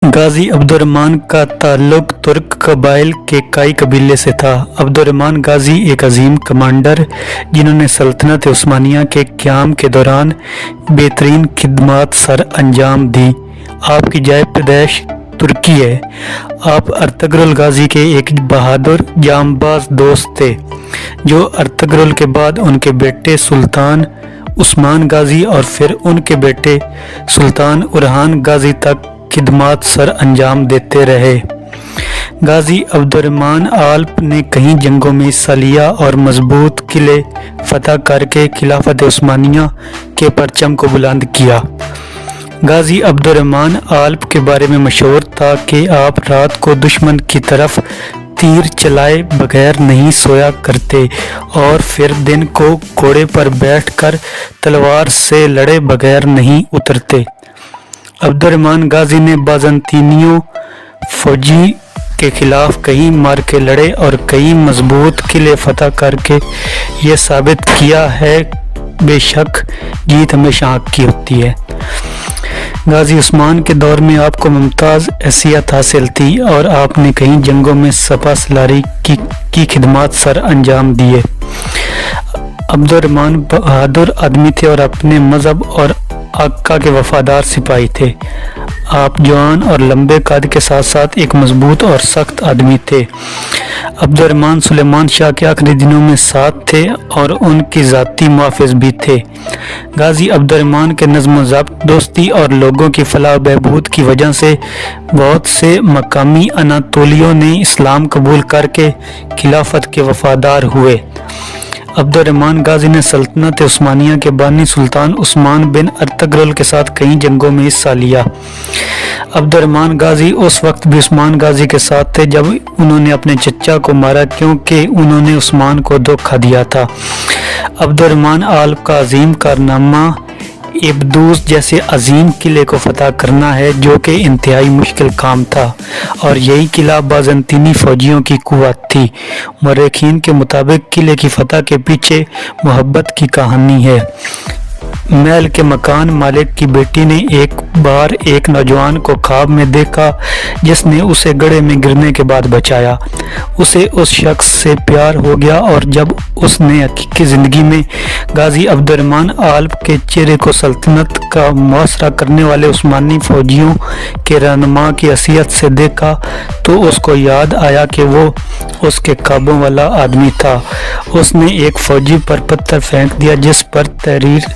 गाजी Abdurrahman का ताल्लुक तुर्क कबाइल के काई कबीले से था। अब्दुर्रहमान गाजी एक अजीम कमांडर जिन्होंने सल्तनत उस्मानिया के क़याम के दौरान बेहतरीन खिदमात सर अंजाम दी। आपकी जाए पैदाइश तुर्की है। आप अर्तुगरुल गाजी के एक बहादुर जांबाज दोस्त थे, जो अर्तुगरुल के बाद उनके बेटे सुल्तान उस्मान गाजी और फिर उनके बेटे सुल्तान उरहान गाजी तक खिदमात सर अंजाम देते रहे। गाजी अब्दुर्रहमान आल्प ने कई जंगों में हिस्सा लिया और मजबूत किले फतह करके खिलाफत उस्मानिया के परचम को बुलंद किया। गाजी अब्दुर्रहमान आल्प के बारे में मशहूर था कि आप रात को दुश्मन की तरफ तीर चलाए बगैर नहीं सोया करते और फिर दिन को घोड़े पर बैठकर तलवार से लड़े बगैर नहीं उतरते। अब्दुर्रहमान गाजी ने बाज़ंतीनियों फौजी के खिलाफ कई मार्के लड़े और कई मजबूत किले फतह करके ये साबित किया है बेशक जीत हमेशा हक की होती है। गाजी उस्मान के दौर में आपको मुमताज़ हैसियत हासिल थी और आपने कई जंगों में सपा सलारी की खिदमत सर अंजाम दिए। अब्दुर्रहमान बहादुर आदमी थे और अपने मज़हब और आका के वफादार सिपाही थे। आप जवान और लंबे कद के साथ साथ एक मजबूत और सख्त आदमी थे। अब्दुर्रहमान सुलेमान शाह के आखिरी दिनों में साथ थे और उनकी ज़ाती मुहाफ़िज़ भी थे। गाजी अब्दुर्रहमान के नज़्म ज़ब्त, दोस्ती और लोगों की फलाह बहबूद की वजह से बहुत से मकामी अनातोलियों ने इस्लाम कबूल करके खिलाफत के वफादार हुए। अब्दुर्रहमान गाजी ने सल्तनत उस्मानिया के बानी सुल्तान उस्मान बिन अर्तुगरुल के साथ कई जंगों में हिस्सा लिया। अब्दुर्रहमान गाजी उस वक्त भी उस्मान गाजी के साथ थे जब उन्होंने अपने चचा को मारा, क्योंकि उन्होंने उस्मान को धोखा दिया था। अब्दुर्रहमान आल्प का अजीम कारनामा इब्दूस जैसे अजीम किले को फतह करना है, जो कि इंतहाई मुश्किल काम था और यही किला बाज़ंतीनी फौजियों की कुव्वत थी। मौरखीन के मुताबिक किले की फतह के पीछे मोहब्बत की कहानी है। महल के मकान मालिक की बेटी ने एक बार एक नौजवान को ख्वाब में देखा जिसने उसे गड्ढे में गिरने के बाद बचाया। उसे उस शख्स से प्यार हो गया और जब उसने हकीकी ज़िंदगी में गाजी अब्दुर्रहमान आल्प के चेहरे को सल्तनत का मुआसरा करने वाले उस्मानी फौजियों के रहनुमा की हैसियत से देखा तो उसको याद आया कि वो उसके ख्वाबों वाला आदमी था। उसने एक फौजी पर पत्थर फेंक दिया जिस पर तहरीर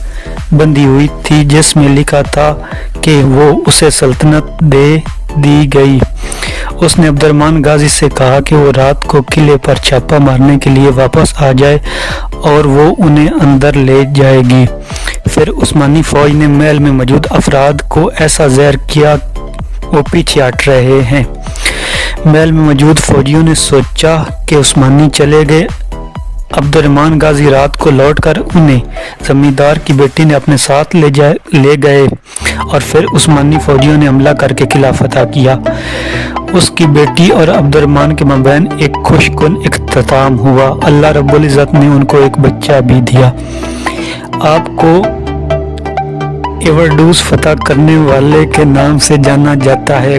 बंधी हुई थी, जिसमें लिखा था कि वो उसे सल्तनत दे दी गई। उसने अब्दुर्रहमान गाजी से कहा कि वो रात को किले पर छापा मारने के लिए वापस आ जाए और वो उन्हें अंदर ले जाएगी। फिर उस्मानी फौज ने महल में मौजूद अफराद को ऐसा ज़हर किया वो पीछे हट रहे हैं। महल में मौजूद फौजियों ने सोचा कि उस्मानी चले गए। अब्दुर्रहमान गाजी रात को लौटकर उन्हें जमींदार की बेटी ने अपने साथ ले गए और फिर उस्मानी फौजियों ने हमला करके किला फतह किया। उसकी बेटी और अब्दुर्रहमान के मबैन एक खुशकुन इख्तिताम हुआ। अल्लाह रब्बुल इज़्ज़त ने उनको एक बच्चा भी दिया। आपको एवरडूस फतह करने वाले के नाम से जाना जाता है।